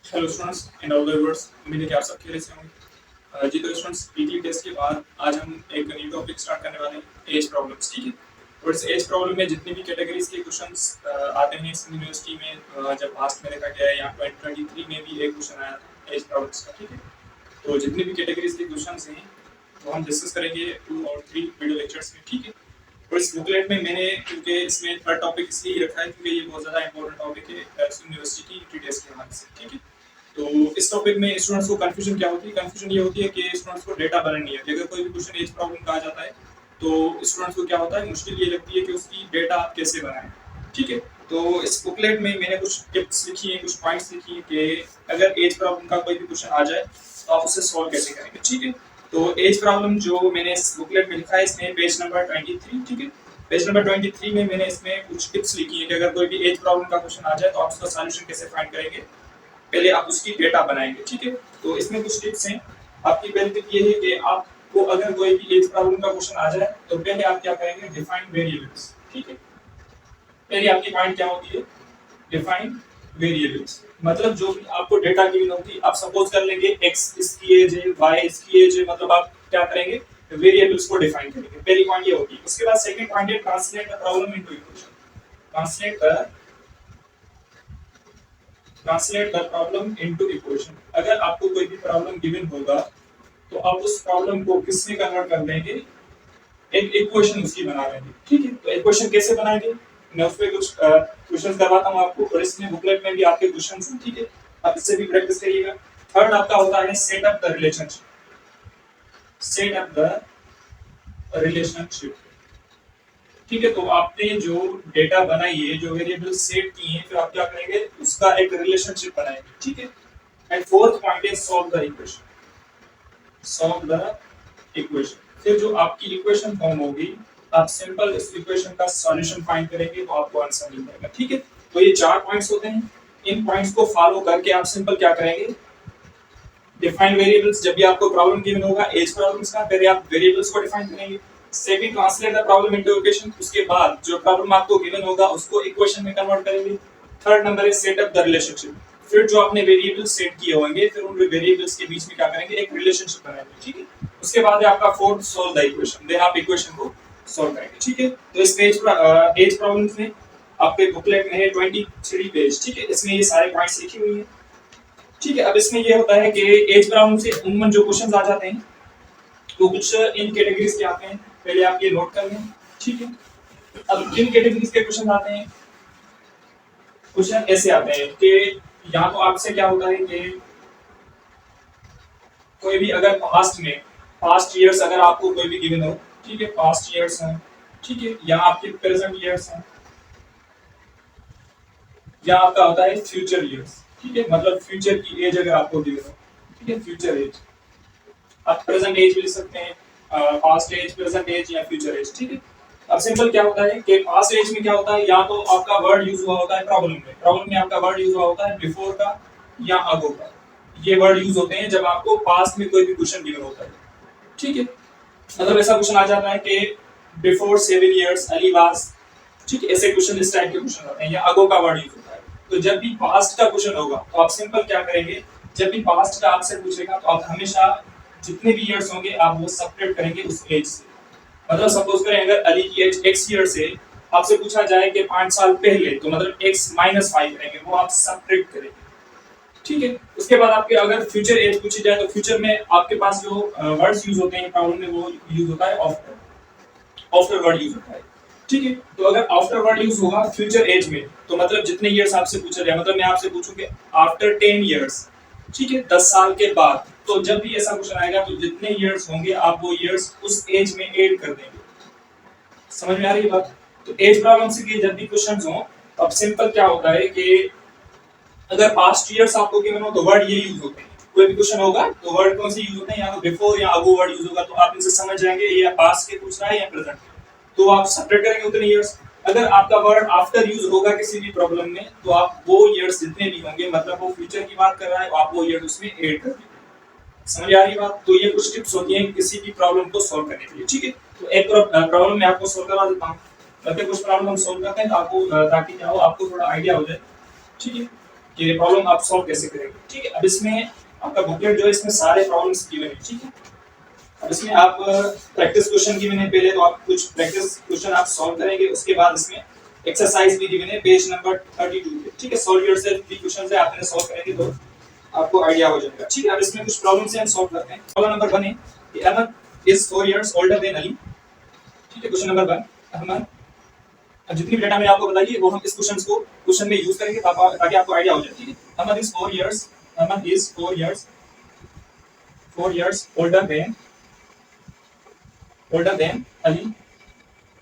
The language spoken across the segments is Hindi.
Hello students and all the viewers, उम्मीद है कि आप सब खैरियत से होंगे। जी तो स्टूडेंट्स, वीकली टेस्ट के बाद आज हम एक न्यू टॉपिक स्टार्ट करने वाले हैं, एज प्रॉब्लम्स। ठीक है। और इस एज प्रॉब्लम में जितनी भी कैटेगरीज के क्वेश्चंस आते हैं इस यूनिवर्सिटी में, जब पास्ट में देखा गया है या 2023 में भी एक क्वेश्चन आया था एज प्रॉब्लम्स का। ठीक है। तो जितनी भी कैटेगरीज के क्वेश्चंस हैं वो हम डिस्कस करेंगे 2 और 3 वीडियो लेक्चर्स में। ठीक है। और इस बुकलेट में मैंने, क्योंकि इसमें थर्ड टॉपिक इसलिए रखा है क्योंकि ये बहुत ज़्यादा इंपॉर्टेंट टॉपिक है यूनिवर्सिटी की टेस्ट के हमारे से। ठीक है। तो इस टॉपिक में स्टूडेंट्स को कंफ्यूजन क्या होती है? कंफ्यूजन ये होती है कि स्टूडेंट्स को डेटा बनानी नहीं है। अगर कोई भी क्वेश्चन एज प्रॉब्लम कहा जाता है तो स्टूडेंट्स को क्या होता है, मुश्किल ये लगती है कि उसकी डेटा आप कैसे बनाएं। ठीक है। तो इस बुकलेट में मैंने कुछ टिप्स लिखी हैं, कुछ पॉइंट्स लिखी हैं कि अगर एज प्रॉब्लम का कोई भी क्वेश्चन आ जाए तो आप उसे सॉल्व कैसे करेंगे। ठीक है। तो एज प्रॉब्लम जो मैंने इस बुकलेट में लिखा है, इसमें पेज नंबर 23। ठीक है। पेज नंबर 23 में मैंने इसमें कुछ टिप्स लिखी है कि अगर कोई भी एज प्रॉब्लम का क्वेश्चन आ जाए तो आप उसका सॉल्यूशन कैसे फाइंड करेंगे। पहले आप उसकी डेटा बनाएंगे। ठीक है। तो इसमें कुछ टिप्स हैं। आपकी पहली टिप ये है कि आपको अगर कोई भी एज प्रॉब्लम का क्वेश्चन आ जाए तो पहले आप क्या करेंगे, डिफाइन वेरिएबल्स। ठीक है। पहले आपकी पॉइंट क्या होती है, डिफाइन वेरिएबल्स। मतलब जो भी आपको डेटा गिवन होगी, आप सपोज कर लेंगे एक्स इसकी एज है, वाई इसकी एज है, मतलब आप क्या करेंगे, वेरिएबल्स को डिफाइन करेंगे। पहली पॉइंट ये होगी। उसके बाद सेकंड पॉइंट है translate the problem into equation. Translate translate the problem into equation. अगर आपको कोई भी प्रॉब्लम गिवन होगा तो आप उस प्रॉब्लम को किस में कन्वर्ट कर देंगे, एक इक्वेशन उसकी बना लेंगे। ठीक है। तो इक्वेशन कैसे बनाएंगे, मैं उसमें कुछ क्वेश्चन करवाता हूँ आपको, और इसमें बुकलेट में भी आपके क्वेश्चन हैं। ठीक है। आप इससे भी प्रैक्टिस करिएगा। थर्ड आपका होता है set up the relationship. Set up the relationship. ठीक है। तो आपने जो डेटा बनाई है, जो वेरिएबल सेट की है, फिर आप क्या करेंगे, उसका एक रिलेशनशिप बनाएंगे। ठीक है। And fourth point is solve the equation. Solve the equation. फिर जो आपकी इक्वेशन फॉर्म होगी, आप सिंपल इस इक्वेशन का सॉल्यूशन फाइंड करेंगे तो आपको आंसर मिल जाएगा। ठीक है। तो ये 4 पॉइंट्स होते हैं। इन पॉइंट्स को फॉलो करके आप सिंपल क्या करेंगे, डिफाइन वेरिएबल्स। जब भी आपको प्रॉब्लम गिवन होगा एज प्रॉब्लम्स का, पहले आप वेरिएबल्स को डिफाइन करेंगे। Second, translate the problem into equation. उसके बाद जो प्रॉब्लम आपको गिवन होगा उसको इक्वेशन में कन्वर्ट करेंगे। Third number is set up the relationship. फिर जो आपने वेरिएबल्स सेट किए होंगे, फिर उन वेरिएबल्स के बीच में क्या करेंगे, एक रिलेशनशिप बनाएंगे। ठीक है। उसके बाद है आपका फोर्थ, सोल्व द इक्वेशन। देन आप इक्वेशन को सॉल्व करेंगे। ठीक है। तो इस पेज पर एज प्रॉब्लम्स में आपके बुकलेट में है 23 पेज। ठीक है। इसमें ये सारे पॉइंट्स लिखे हुए हैं। ठीक है। अब इसमें ये होता है कि एज प्रॉब्लम से उम्मन जो क्वेश्चंस आ जाते हैं वो कुछ इन कैटेगरीज के आते हैं। पहले आप ये नोट कर लें। ठीक है। अब इन कैटेगरीज के क्वेश्चन आते हैं, क्वेश्चन ऐसे आते हैं कि या तो आपसे क्या होता है कि कोई भी अगर पास्ट में, पास्ट ईयर्स अगर आपको कोई भी गिवन हो, ठीक है, पास्ट ईयर्स हैं, ठीक है, या आपके प्रेजेंट ईयर्स हैं, या आपका होता है फ्यूचर ईयर्स। ठीक है। मतलब फ्यूचर की एज अगर आपको गिवन हो, ठीक है, फ्यूचर एज। आप प्रेजेंट एज भी लिख सकते हैं, पास्ट एज, प्रेजेंट एज या फ्यूचर एज। ठीक है। अब सिंपल क्या होता है कि पास्ट एज में क्या होता है, या तो आपका वर्ड यूज हुआ होता है प्रॉब्लम में, प्रॉब्लम में आपका वर्ड यूज हुआ होता है बिफोर का या अगो का। ये वर्ड यूज होते हैं जब आपको पास्ट में कोई भी क्वेश्चन गिवन होता है। ठीक है। मतलब ऐसा क्वेश्चन आ जाता है कि बिफोर 7 years अली वाज, ठीक है, ऐसे क्वेश्चन, इस टाइप के क्वेश्चन आते हैं, या अगो का वर्ड यूज होता है। तो जब भी पास्ट का क्वेश्चन होगा तो आप सिंपल क्या करेंगे, जब भी पास्ट का आपसे पूछेगा तो आप हमेशा जितने भी ईयर्स होंगे आप वो सब्ट्रैक्ट करेंगे उस एज से। मतलब सपोज करें अगर अली की एज x ईयर्स है, आपसे पूछा जाए कि 5 साल पहले, तो मतलब x-5 करेंगे, वो आप सब्ट्रैक्ट करेंगे। ठीक है। उसके बाद आपके अगर फ्यूचर एज पूछी जाए तो फ्यूचर में आपके पास जो वर्ड्स यूज होते हैं प्रॉब्लम में, वो यूज होता है आफ्टर। आफ्टर वर्ड यूज होता है। ठीक है। तो अगर आफ्टर वर्ड यूज होगा फ्यूचर एज में, तो मतलब जितने ईयर्स आपसे पूछा जाए, मतलब मैं आपसे पूछूं कि आफ्टर 10 years, ठीक है, 10 साल के बाद, तो जब भी ऐसा क्वेश्चन आएगा तो जितने ईयर्स होंगे आप वो ईयर्स उस एज में ऐड कर देंगे। समझ में आ रही है बात? तो एज प्रॉब्लम से कि जब भी क्वेश्चन हो, अब सिंपल क्या होता है कि अगर पास्ट ईयर्स आपको गिवन हो तो वर्ड ये यूज होते हैं। कोई भी क्वेश्चन होगा तो वर्ड कौन से यूज होते हैं, या तो बिफोर या अबो वर्ड यूज होगा, तो आप इनसे समझ जाएंगे ये पास्ट के पूछ रहा है या प्रेजेंट। तो आप सेपरेट करेंगे उतने ईयर्स। अगर आपका वर्ड आफ्टर यूज होगा किसी भी प्रॉब्लम में, तो आप वो ईयर्स जितने भी होंगे, मतलब वो फ्यूचर की बात कर रहा है, आप वो ईयर्स उसमें ऐड कर देंगे। समझ आ रही है बात? तो ये कुछ टिप्स होती हैं किसी भी प्रॉब्लम को सॉल्व करने के लिए। ठीक है। तो एक प्रॉब्लम मैं आपको सॉल्व करवा देता हूँ, ताकि कुछ प्रॉब्लम हम सॉल्व करते हैं तो आपको ताकि क्या हो, आपको थोड़ा आइडिया हो जाए। ठीक है। कि ये प्रॉब्लम आप सॉल्व कैसे करेंगे। ठीक है, अब इसमें आपका बुकलेट जो है इसमें सारे प्रॉब्लम्स गिवन है। ठीक है, अब इसमें आप प्रैक्टिस क्वेश्चन गिवन है पहले, तो आप कुछ प्रैक्टिस क्वेश्चन आप सॉल्व करेंगे, उसके बाद इसमें एक्सरसाइज भी गिवन है पेज नंबर 32 पे। ठीक है, सॉल्व योरसेल्फ भी क्वेश्चन है, आपने सॉल्व करेंगे तो आपको आइडिया हो जाएगा। ठीक है, अब इसमें कुछ प्रॉब्लम्स हैं, हम सॉल्व करते हैं। प्रॉब्लम नंबर 1 है कि Ahmad is 4 years older than Ali. ठीक है, क्वेश्चन नंबर 1, अहमद, अब जितनी भी डेटा मैंने आपको बताई है वो हम इस क्वेश्चन में यूज करेंगे ताकि आपको आइडिया हो जाए। ठीक है, Ahmad is 4 years, Ahmad is 4 years older than Ali.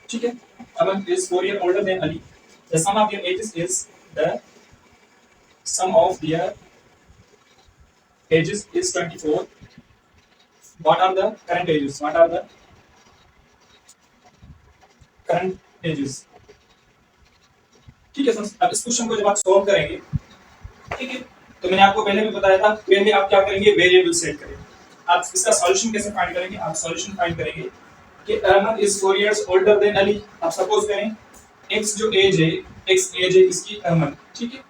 ठीक है, Ahmad is 4 years older than Ali. The sum of their ages is the sum of their ages is 24. What are the current ages? What are the current ages? ठीक है सर, अब इस क्वेश्चन को जब आप सॉल्व करेंगे, ठीक है, तो मैंने आपको पहले भी बताया था, पहले आप क्या करेंगे, वेरिएबल सेट करेंगे। आप इसका सॉल्यूशन कैसे फाइंड करेंगे, आप सॉल्यूशन फाइंड करेंगे कि Ahmad is 4 years older than Ali. आप सपोज करें x जो एज है, x एज है इसकी अहमद। ठीक है,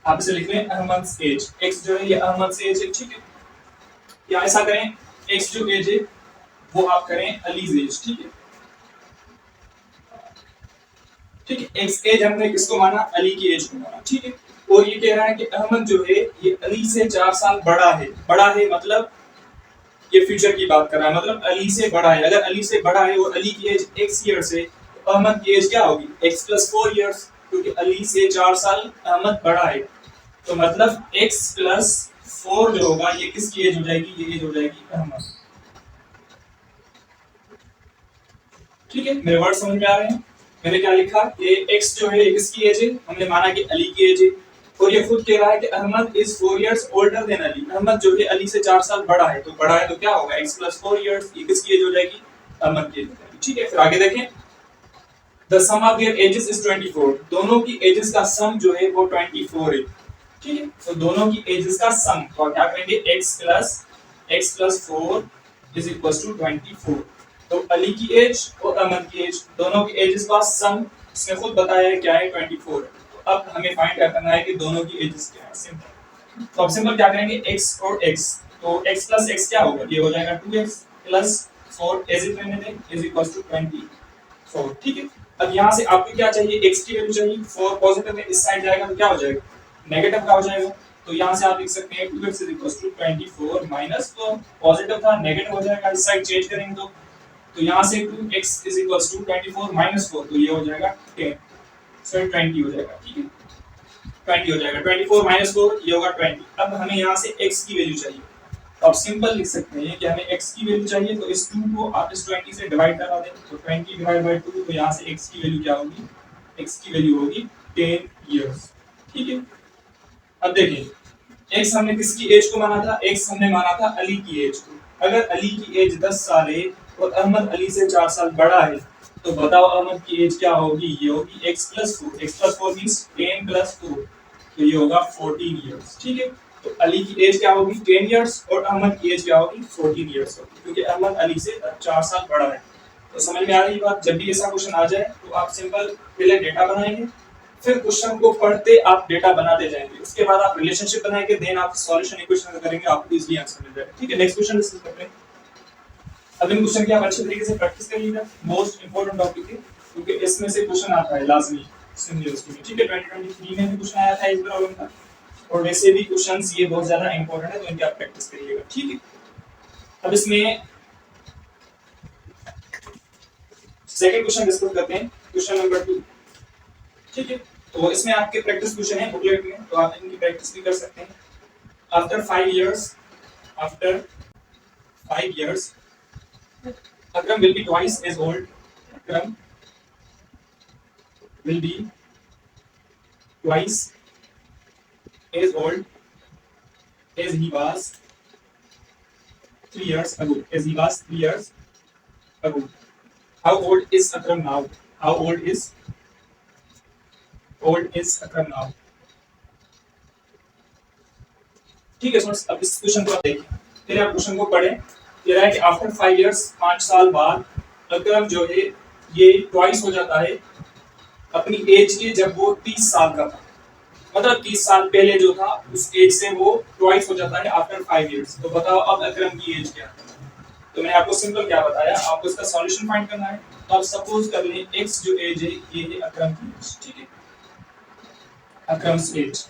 आप इसे लिख लें अहमद एज, x जो है ये अहमद से एज है। ठीक है, या ऐसा करें x जो एज है वो आप करें अलीज एज। ठीक है, ठीक है, x एज हमने किसको माना, अली की एज को माना। ठीक है, और ये कह रहा है कि अहमद जो है ये अली से 4 साल बड़ा है। बड़ा है मतलब ये फ्यूचर की बात कर रहा है, मतलब अली से बड़ा है। अगर अली से बड़ा है और अली की एज x ईयर्स है तो अहमद की एज क्या होगी, x + 4 ईयर्स, क्योंकि अली से 4 साल अहमद बड़ा है। तो मतलब x + 4 जो होगा ये किसकी एज हो जाएगी, ये एज हो जाएगी अहमद। ठीक है, मेरे वर्ड समझ में आ रहे हैं। मैंने क्या लिखा, ये x जो है किसकी एज है, हमने माना कि अली की एज है, और ये खुद कह रहा है कि Ahmad is 4 years older than Ali. Ahmad जो है अली से 4 साल बड़ा है, तो बड़ा है तो क्या होगा, x + 4 इयर्स, ये किसकी एज हो जाएगी, अहमद की एज हो जाएगी। ठीक है, फिर आगे देखें, the sum of their ages is 24। दोनों की एजेस का सम जो है वो 24 है। ठीक है, तो दोनों की एजेस का सम, तो क्या करेंगे, x + 4 इज इक्वल टू 24। तो अली की एज और अहमद की एज, दोनों की एजेस का सम इसने खुद बताया है क्या है, 24 है। अब हमें फाइंड करना है कि दोनों की एजेस क्या है। सिंपल, तो अब सिंपल क्या करेंगे, x और x, तो x + x क्या होगा, ये हो जाएगा 2x + 4 एज इट रहने दें इज इक्वल टू 24। ठीक है, अब यहाँ से आपको क्या चाहिए, x की वैल्यू चाहिए। 4 पॉजिटिव में इस साइड जाएगा तो क्या हो जाएगा, नेगेटिव का हो जाएगा। तो यहाँ से आप लिख सकते हैं 2x = 24 माइनस, तो पॉजिटिव था नेगेटिव हो जाएगा, इस साइड चेंज करेंगे तो यहाँ से 2x = 24 माइनस 4, तो ये हो जाएगा 10, सॉरी 20 हो जाएगा। ठीक है, 20 हो जाएगा, 24 माइनस 4 ये होगा 20। अब हमें यहाँ से x की वैल्यू चाहिए, तो आप सिंपल लिख सकते हैं कि हमें x की वैल्यू चाहिए, तो इस 2 को आप इस 20 से डिवाइड करा दें, तो 20 / 2, तो यहाँ से x की वैल्यू क्या होगी, x की वैल्यू होगी 10 इयर्स। ठीक है, अब देखिए x हमने किसकी एज को माना था, x हमने माना था अली की एज को। अगर अली की एज 10 साल है और अहमद अली से 4 साल बड़ा है, तो बताओ अहमद की एज क्या होगी, ये होगी x + 4, x + 4 मींस 10 + 4, तो ये होगा 14 इयर्स। ठीक है, तो अली की एज क्या होगी, 10 इयर्स, और अहमद की एज क्या होगी, 14 इयर्स होगी, क्योंकि अहमद अली से 4 साल बड़ा है। तो समझ में आ रही बात, जब भी ऐसा क्वेश्चन आ जाए तो आप सिंपल पहले डेटा बनाएंगे, फिर क्वेश्चन को पढ़ते आप डेटा बनाते जाएंगे, उसके बाद आप रिलेशनशिप बनाएंगे, देन आप सॉल्यूशन इक्वेशन करेंगे, आपको इजीली आंसर मिल जाएगा। ठीक है, नेक्स्ट क्वेश्चन डिस्कस करते हैं। अब इन क्वेश्चन की आप अच्छे तरीके से प्रैक्टिस करिएगा, मोस्ट इंपोर्टेंट टॉपिक है, क्योंकि इसमें से क्वेश्चन आता है लाजमी यूनिवर्सिटी में। ठीक है, 2023 में भी क्वेश्चन आया था इस प्रॉब्लम का, और वैसे भी क्वेश्चंस ये बहुत ज्यादा इंपॉर्टेंट है, तो इनकी आप प्रैक्टिस करिएगा। ठीक है, अब इसमें सेकंड क्वेश्चन डिस्कस करते हैं, क्वेश्चन नंबर 2। ठीक है, तो इसमें आपके प्रैक्टिस क्वेश्चन है बुकलेट में, तो आप इनकी प्रैक्टिस भी कर सकते हैं। After 5 years Akram will be twice as old. Akram will be twice as old as he was 3 years ago. How old is Akram now? How old is Akram now? ठीक है स्टूडेंट्स, अब इस क्वेश्चन को आप देखिए, पहले आप क्वेश्चन को पढ़ें। कह रहा है कि आफ्टर 5 इयर्स, 5 साल बाद अकरम जो है ये ट्वाइस हो जाता है अपनी एज के, जब वो 30 साल का था। मतलब 30 साल पहले जो था उस एज से वो ट्वाइस हो जाता है आफ्टर 5 इयर्स। तो बताओ अब अकरम की एज क्या है? तो मैंने आपको सिंपल क्या बताया, आपको इसका सॉल्यूशन फाइंड करना है। तो आप सपोज कर लें x जो एज है ये है अकरम की एज, ठीक है, अकरम्स एज।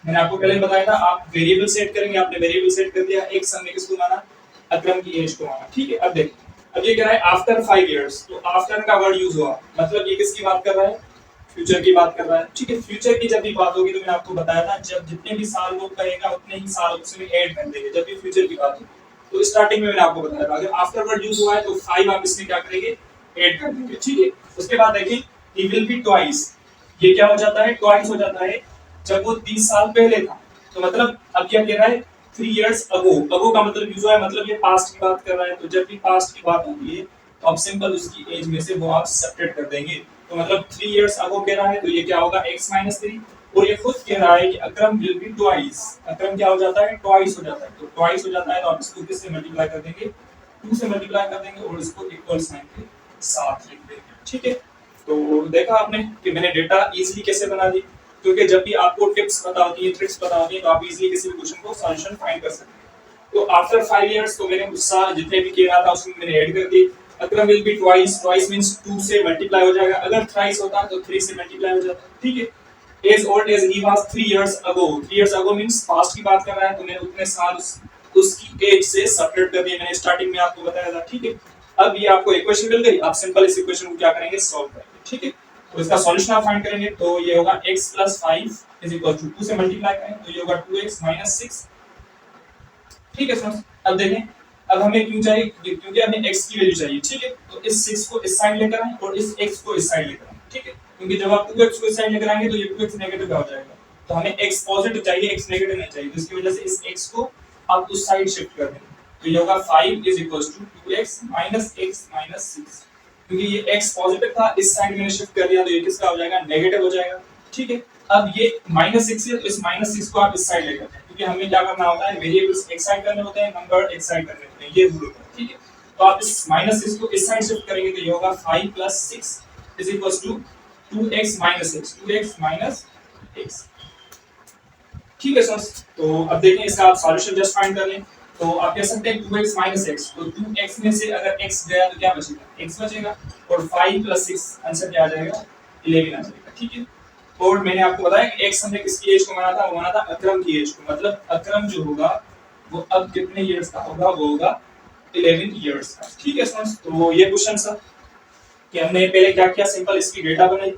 मैंने आपको पहले बताया था आप वेरिएबल सेट करेंगे, आपने वेरिएबल सेट कर दिया, x हमने किसको माना, अकरम की एज को माना, ठीक है। अब देखिए, अब ये कह रहा है आफ्टर 5 इयर्स, तो आफ्टर का वर्ड यूज हुआ, मतलब ये किसकी बात कर रहा है, फ्यूचर की बात कर रहा है, ठीक है। फ्यूचर की जब भी बात होगी तो मैंने आपको बताया था जब जितने भी साल वो कहेगा उतने ही साल उसमें ऐड कर देंगे जब भी फ्यूचर की बात होगी। तो स्टार्टिंग में मैंने आपको बताया था अगर आफ्टर वर्ड यूज हुआ है तो 5 आप इसमें क्या करेंगे, ऐड कर देंगे, ठीक है। उसके बाद देखिए ही विल बी ट्वाइस, ये क्या हो जाता है, ट्वाइस हो जाता है जब वो 30 साल पहले था। तो मतलब अब क्या कह रहा है, 3 इयर्स अगो, अगो का मतलब यूज हुआ है, मतलब ये पास्ट की बात कर रहा है। तो जब भी पास्ट की बात होती है तो आप सिंपल उसकी एज में से वो आप सब्ट्रैक्ट कर देंगे। तो मतलब 3 इयर्स अगो कह रहा है तो ये क्या होगा, x माइनस 3। और ये खुद कह रहा है कि अकरम विल बी ट्वाइस, अकरम क्या हो जाता है, ट्वाइस हो जाता है। तो ट्वाइस हो जाता है तो आप इसको किससे मल्टीप्लाई कर देंगे, 2 से मल्टीप्लाई कर देंगे और इसको इक्वल साइन के साथ लिख देंगे, ठीक है। तो देखा आपने कि मैंने डेटा इजीली कैसे बना दी, क्योंकि जब भी आपको टिप्स पता होती है, ट्रिक्स पता होती है, तो आप इजीली किसी भी क्वेश्चन को सॉल्यूशन फाइंड कर सकते हैं। तो आफ्टर 5 इयर्स तो मैंने उस साल जितने भी कह रहा था उसमें मैंने ऐड कर दी। अकरम will be twice, twice means 2 से मल्टीप्लाई हो जाएगा, अगर थ्राइस होता तो 3 से मल्टीप्लाई हो जाता, ठीक है। As old as he was 3 years ago, 3 years ago means past की बात कर रहा है, तो मैंने उतने साल उसकी एज से सब्ट्रैक्ट कर दिए, मैंने स्टार्टिंग में आपको बताया था, ठीक है। अब ये आपको इक्वेशन मिल गई, आप सिंपल इस इक्वेशन को क्या करेंगे, सॉल्व करेंगे, ठीक है। तो इसका सॉल्यूशन आप फाइंड करेंगे तो ये होगा x + 5 = 2 से मल्टीप्लाई करें तो ये होगा 2x - 6, ठीक है सर। अब देखें, अब हमें क्यों चाहिए, क्योंकि हमें x की वैल्यू चाहिए, ठीक है। तो इस 6 को इस साइड लेकर आएं और इस x को इस साइड लेकर आएं, ठीक है। क्योंकि जब आप 2x को इस साइड लेकर आएंगे तो ये 2x नेगेटिव का हो जाएगा, तो हमें x पॉजिटिव चाहिए, x नेगेटिव नहीं चाहिए, तो इसकी वजह से इस x को आप उस साइड शिफ्ट कर देंगे। तो ये होगा 5 = 2x - x - 6, क्योंकि ये x पॉजिटिव था, इस साइड मैंने शिफ्ट कर दिया तो ये किसका हो जाएगा, नेगेटिव हो जाएगा, ठीक है। अब ये -6 है तो इस -6 को आप इस साइड लेकर आएं, क्योंकि हमें क्या करना होता है, वेरिएबल्स एक साइड करने होते हैं, नंबर एक साइड करने होते हैं, ये रूल होता है, ठीक है। तो आप इस -6 को इस साइड शिफ्ट करेंगे तो ये होगा 5 + 6 = 2x - x, 2x - x, ठीक है सर। तो अब देखें इसका आप सॉल्यूशन जस्ट फाइंड कर लें। तो आप कह सकते हैं 2x - x, तो 2x में से अगर x गया तो क्या बचेगा, x बचेगा, और 5 + 6 आंसर क्या आ जाएगा, 11 आ जाएगा, ठीक है। और मैंने आपको बताया कि x हमने किसकी एज को माना था, वो माना था अकरम की एज को, मतलब अकरम जो होगा वो अब कितने इयर्स का होगा, वो होगा 11 इयर्स का, ठीक है सर। तो ये क्वेश्चन सर कि हमने पहले क्या किया, सिंपल इसकी डेटा बनाई,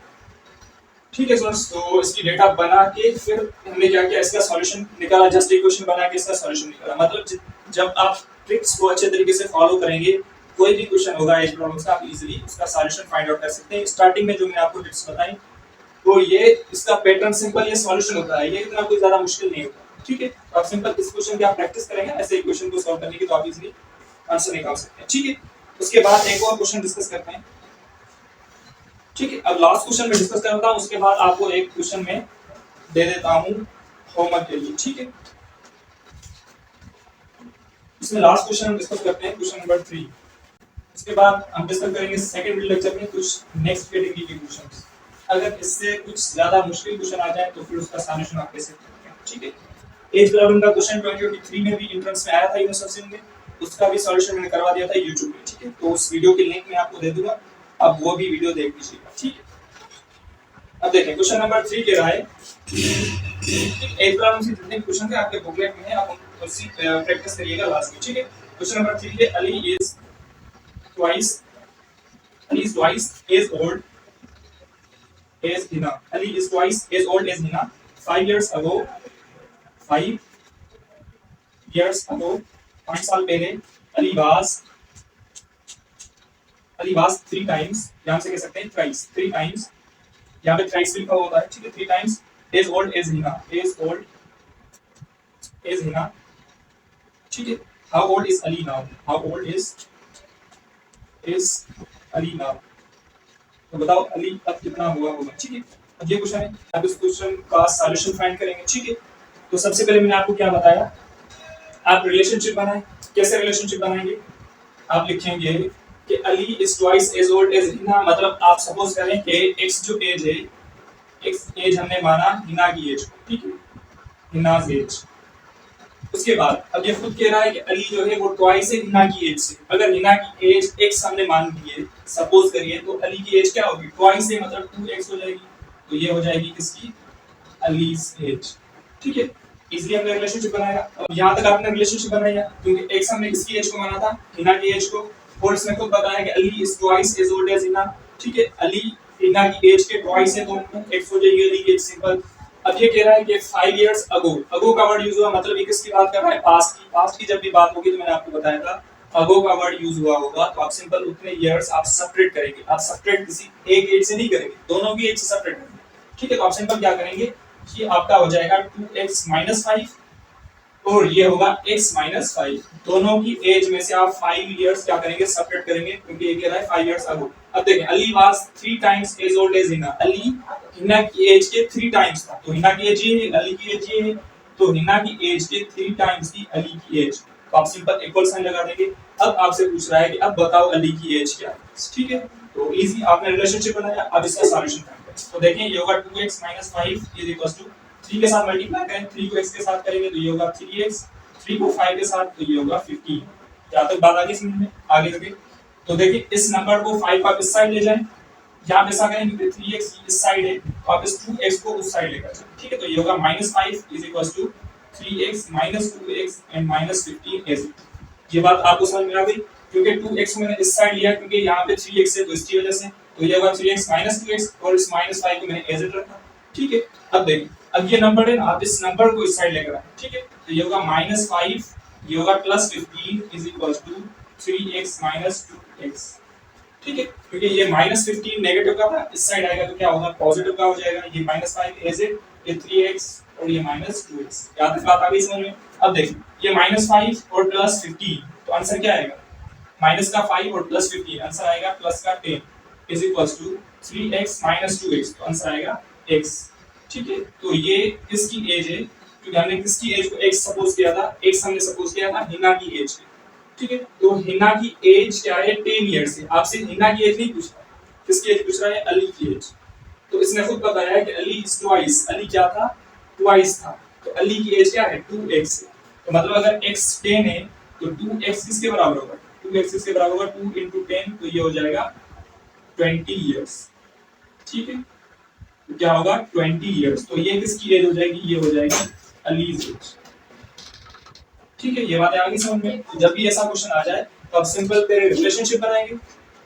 ठीक है सर। तो इसकी डेटा बना के फिर हमने क्या किया, इसका सॉल्यूशन निकाला, जस्ट इक्वेशन बना के इसका सॉल्यूशन निकाला। मतलब जब आप ट्रिक्स को अच्छे तरीके से फॉलो करेंगे, कोई भी क्वेश्चन होगा एज प्रॉब्लम्स का, आप इजीली उसका सॉल्यूशन फाइंड आउट कर सकते हैं। स्टार्टिंग में जो मैंने आपको टिप्स बताई तो ये इसका पैटर्न सिंपल ये सॉल्यूशन होता है, ये इतना कोई ज्यादा मुश्किल नहीं होता, ठीक है। तो आप सिंपल इस क्वेश्चन की आप प्रैक्टिस करेंगे ऐसे क्वेश्चन को सॉल्व करने की, तो आप इजीली आंसर निकाल सकते हैं, ठीक है। उसके बाद एक और क्वेश्चन डिस्कस करते हैं, ठीक है। अब लास्ट क्वेश्चन में डिस्कस करता हूं, उसके बाद आपको एक क्वेश्चन में दे देता हूं होमवर्क के लिए, ठीक है। इसमें लास्ट क्वेश्चन हम डिस्कस करते हैं, क्वेश्चन नंबर 3। उसके बाद हम डिस्कस करेंगे सेकंड वीडियो लेक्चर में कुछ नेक्स्ट कैटेगरी के क्वेश्चंस। अगर इससे कुछ ज्यादा मुश्किल क्वेश्चन आ जाए तो फिर उसका सॉल्यूशन आप कैसे करेंगे, ठीक है। एज प्रॉब्लम का क्वेश्चन 2023 में भी एंट्रेंस में आया था यूनिवर्सिटी में, उसका भी सॉल्यूशन मैंने करवा दिया था YouTube पे, ठीक है। तो उस वीडियो की लिंक मैं आपको दे दूंगा, आप वो भी वीडियो देख लीजिएगा, ठीक है। अब देखें क्वेश्चन नंबर 3 कह रहा है एज प्रॉब्लम से जितने क्वेश्चन थे आपके बुकलेट में है, आप उसी प्रैक्टिस करिएगा लास्ट में, ठीक है। क्वेश्चन नंबर 3 है Ali is twice as old as Hina. Ali is twice as old as Hina. 5 years ago, 5 years ago, 5 साल पहले Ali was 3 times, यहाँ से कह सकते हैं thrice, 3 times, यहाँ पे thrice लिखा होता है, ठीक है, 3 times as old as Hina, as old as Hina, ठीक है। How old is Ali now? How old is Ali now? तो बताओ अली अब कितना हुआ होगा, ठीक है। अब ये क्वेश्चन है, अब इस क्वेश्चन का सॉल्यूशन फाइंड करेंगे, ठीक है। तो सबसे पहले मैंने आपको क्या बताया, आप रिलेशनशिप बनाएं। कैसे रिलेशनशिप बनाएंगे, आप लिखेंगे कि Ali is twice as old as Hina, मतलब आप सपोज करें कि एक्स जो एज है एक्स एज हमने माना हिना की एज को, ठीक है, हिनाज एज। उसके बाद अब ये खुद कह रहा है कि अली जो है वो ट्वाइस है हिना की एज से। अगर हिना की एज एक्स हमने मान ली है, सपोज करिए, तो अली की एज क्या होगी, ट्वाइस है, मतलब 2x हो जाएगी। तो ये हो जाएगी किसकी, अलीज एज, ठीक है। इसलिए हमने रिलेशनशिप बनाया। अब यहाँ तक आपने रिलेशनशिप बनाया क्योंकि एक्स हमने किसकी एज को माना था, हिना की एज को, और इसमें खुद बताया कि Ali is twice as old as Hina, ठीक है। अली हिना की एज के ट्वाइस है तो एक्स हो जाएगी अली की एज, सिंपल। अब ये कह रहा है कि 5 इयर्स अगो, अगो का वर्ड यूज हुआ, मतलब ये किसकी बात कर रहा है, पास्ट की। पास्ट की जब भी बात होगी तो मैंने आपको बताया था अगो का वर्ड यूज हुआ होगा, तो आप सिंपल उतने इयर्स आप सेपरेट करेंगे। आप सेपरेट किसी एक एज से नहीं करेंगे, दोनों की एज से सेपरेट करेंगे, ठीक है। तो आप सिंपल क्या करेंगे कि आपका हो जाएगा 2x - 5 और ये होगा x - 5। दोनों की एज में से आप 5 इयर्स क्या करेंगे, सेपरेट करेंगे, क्योंकि ये कह रहा है 5 इयर्स अगो। अब देखें, Ali was 3 times as old as Hina. Ali Hina की एज के 3 टाइम्स था, तो हिना की एज ये है, अली की एज ये है, तो हिना की एज के 3 टाइम्स थी अली की एज। तो आप सिंपल इक्वल साइन लगा देंगे। अब आपसे पूछ रहा है कि अब बताओ अली की एज क्या है, ठीक है। तो इजी आपने रिलेशनशिप बनाया, अब इसका सॉल्यूशन फाइंड करें। तो देखें ये होगा 2x - 5 = 3 के साथ मल्टीप्लाई करें, 3 को x के साथ करेंगे तो ये होगा 3x, 3 को 5 के साथ तो ये होगा 15। जहाँ तक बात आगे समझ में आगे लगे। तो देखिए इस नंबर को 5 आप इस साइड ले जाएं, यहाँ पे ऐसा करें क्योंकि 3x इस साइड है, तो आप इस 2x को उस साइड लेकर जाएं, ठीक है। तो ये होगा -5 = 3x - 2x एंड -15 ऐसे। ये बात आपको समझ में आ गई, क्योंकि 2x मैंने इस साइड लिया क्योंकि यहाँ पे 3x है, तो इसकी वजह से तो ये होगा 3x - 2x और इस -5 को मैंने एज इट रखा, ठीक है। अब देखिए, अब ये नंबर है ना, आप इस नंबर को इस साइड लेकर आए, ठीक है। तो ये होगा -5, ये होगा +15 = 3x - 2x, ठीक है। क्योंकि ये -15 नेगेटिव का था, इस साइड आएगा तो क्या होगा, पॉजिटिव का हो जाएगा। ये -5 एज इट, ये 3x और ये -2x। याद तक बात आ गई समझ में। अब देखिए ये -5 और +15, तो आंसर क्या आएगा, माइनस का 5 और +15, आंसर आएगा प्लस का 10 = 3x - 2x, तो आंसर आएगा x, ठीक है। तो ये किसकी एज है, क्योंकि हमने किसकी एज को x सपोज किया था, x हमने सपोज किया था हिना की एज, ठीक है। तो हिना की एज क्या है, 10 इयर्स है। आपसे हिना की एज नहीं पूछ रहा, किसकी एज पूछ रहा है, अली की एज। तो इसने खुद बताया है कि अली इज ट्वाइस, अली क्या था, ट्वाइस था। तो अली की एज क्या है, 2x है। तो मतलब अगर x 10 है तो 2x किसके बराबर होगा, 2x किसके बराबर होगा, 2 × 10, तो ये हो जाएगा 20 इयर्स, ठीक है। तो क्या होगा, 20 इयर्स। तो ये किसकी एज हो जाएगी, ये हो जाएगी अलीज एज, ठीक है। ये बात आ गई समझ में। तो जब भी ऐसा क्वेश्चन आ जाए तो आप सिंपल तेरे रिलेशनशिप बनाएंगे,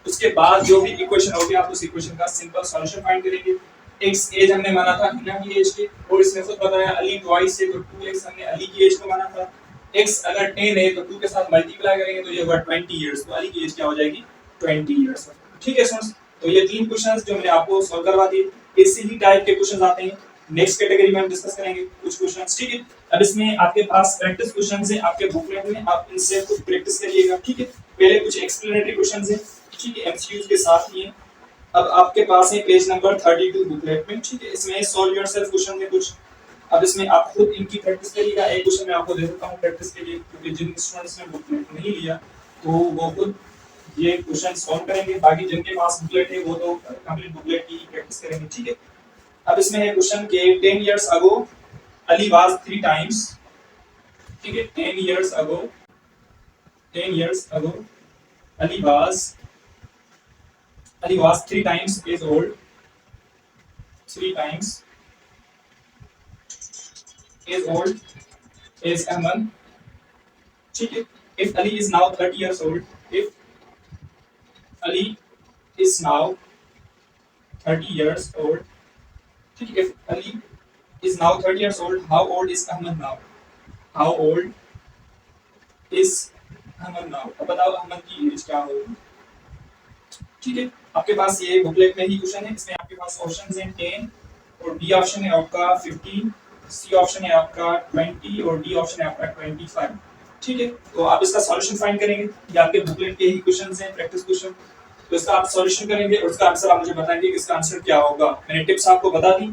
उसके बाद जो भी इक्वेशन होगी आप उस इक्वेशन का सिंपल सॉल्यूशन फाइंड करेंगे। x एज हमने माना था हिना की एज के, और इसने खुद बताया अली ट्वाइस है, तो 2x हमने अली की एज को माना था। x अगर 10 है तो 2 के साथ मल्टीप्लाई करेंगे तो ये होगा 20 इयर्स, तो अली की एज क्या हो जाएगी, 20 इयर्स, ठीक है स्टूडेंट्स। तो ये 3 क्वेश्चंस जो मैंने आपको सॉल्व करवा दिए, इसी ही टाइप के क्वेश्चंस आते हैं नेक्स्ट कैटेगरी में हम डिस्कस करेंगे कुछ क्वेश्चंस, ठीक है। अब इसमें आपके पास प्रैक्टिस क्वेश्चंस हैं आपके बुकलेट में, आप इनसे कुछ प्रैक्टिस करिएगा, ठीक है। पहले कुछ एक्सप्लेनेटरी क्वेश्चंस हैं, ठीक है, एमसीक्यूज के साथ ही हैं। अब आपके पास है पेज नंबर 32 बुकलेट में, ठीक है। इसमें सॉल्व योरसेल्फ क्वेश्चन है कुछ। अब इसमें आप खुद इनकी प्रैक्टिस करिएगा। एक क्वेश्चन मैं आपको दे देता हूं प्रैक्टिस के लिए, क्योंकि जिन स्टूडेंट्स ने बुकलेट नहीं लिया तो वो खुद ये क्वेश्चन सॉल्व करेंगे, बाकी जिनके पास बुकलेट है वो तो कंप्लीट बुकलेट की प्रैक्टिस करेंगे, ठीक है। अब इसमें है क्वेश्चन के 10 years ago Ali was 3 times, ठीक है। 10 years ago Ali was 3 times as old, 3 times as old as Ahmad, ठीक है। If Ali is now 30 years old, if Ali is now 30 years old, ठीक है। If Ali is now 30 years old, how old is Ahmad now? How old is Ahmad now? अब बताओ अहमद की एज क्या होगी, ठीक है। आपके पास ये बुकलेट में ही क्वेश्चन है, इसमें आपके पास ऑप्शंस हैं 10 और बी ऑप्शन है आपका 15, सी ऑप्शन है आपका 20 और डी ऑप्शन है आपका 25, ठीक है। तो आप इसका सॉल्यूशन फाइंड करेंगे, ये आपके बुकलेट के ही क्वेश्चंस हैं प्रैक्टिस क्वेश्चन। तो इसका आप सॉल्यूशन करेंगे और उसका आंसर आप मुझे बताएंगे कि इसका आंसर क्या होगा। मैंने टिप्स आपको बता दी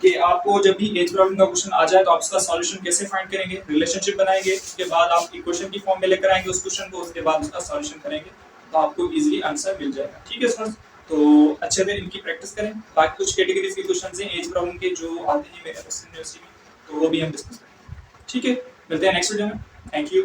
कि आपको जब भी एज प्रॉब्लम का क्वेश्चन आ जाए तो आप उसका सॉल्यूशन कैसे फाइंड करेंगे, रिलेशनशिप बनाएंगे, उसके बाद आप इक्वेशन की फॉर्म में लेकर आएंगे उस क्वेश्चन को, उसके बाद उसका सॉल्यूशन करेंगे, तो आपको इजीली आंसर मिल जाएगा, ठीक है स्टूडेंट्स। तो अच्छे से इनकी प्रैक्टिस करें। बाकी कुछ कैटेगरीज के क्वेश्चन हैं एज प्रॉब्लम के जो आते हैं मेरे यूनिवर्सिटी में, तो वो भी हम डिस्कस करेंगे। ठीक है, मिलते हैं नेक्स्ट वीडियो में। Thank you.